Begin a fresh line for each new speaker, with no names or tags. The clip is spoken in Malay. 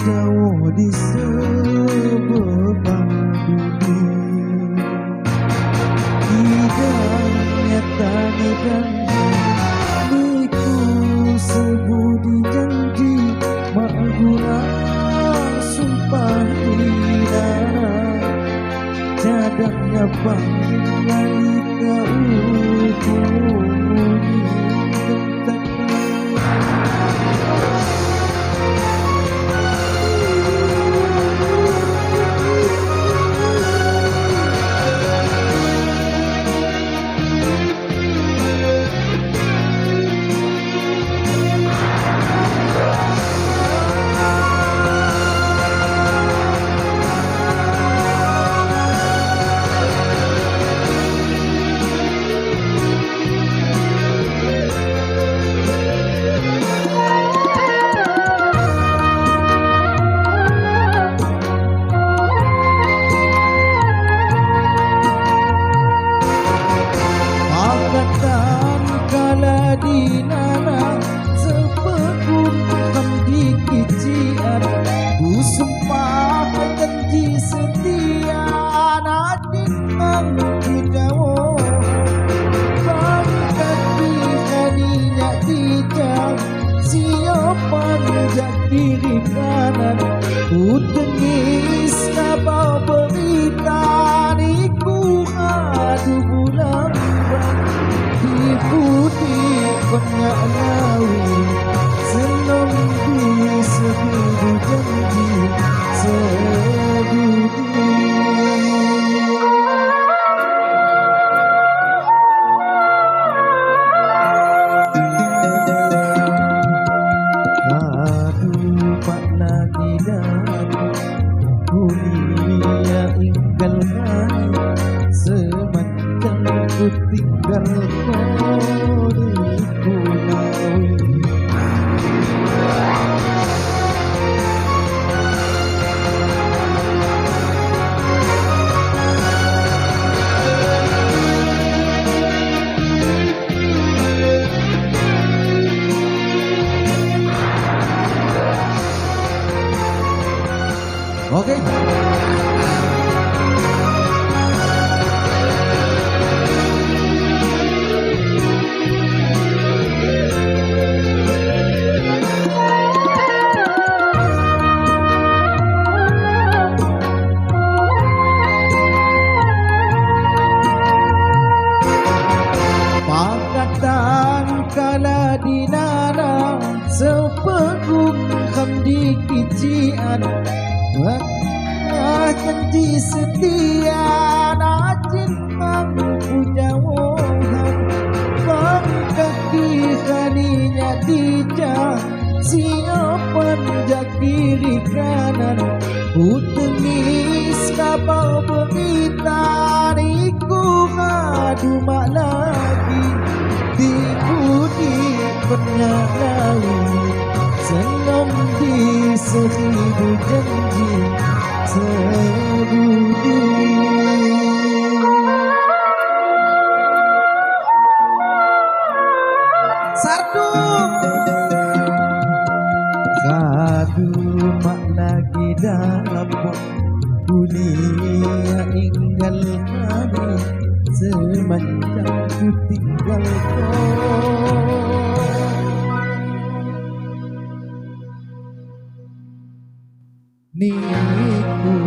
jauh di sebelahang bumi, tidaknya tani dan miku sebudi janji makguna sumpah didana cadangnya pangali kau di nana sepekun di kician ku sumpah janji setia nadin mangku jawo bangkati kaninya dijam siapan jak diri kanan ku tengis kabau berita niku adu bulan diputi banyak lawi senang di sebudi janji sebudi aduh pak lagi dan dunia inggalkan semenjak ku tinggal kau di pulau. Oke. Kala di nana sepekung di kician janji setia najin mampu jawohan bangkaki kaninya dijah siapan jak diri kanan utemis kabau berita niku ngadu mak lagi diputi banyak lawi senang di seribu janji sebudi sardu kadu mak lagi dalam dunia inggal kami semenjak ku tinggal kau niku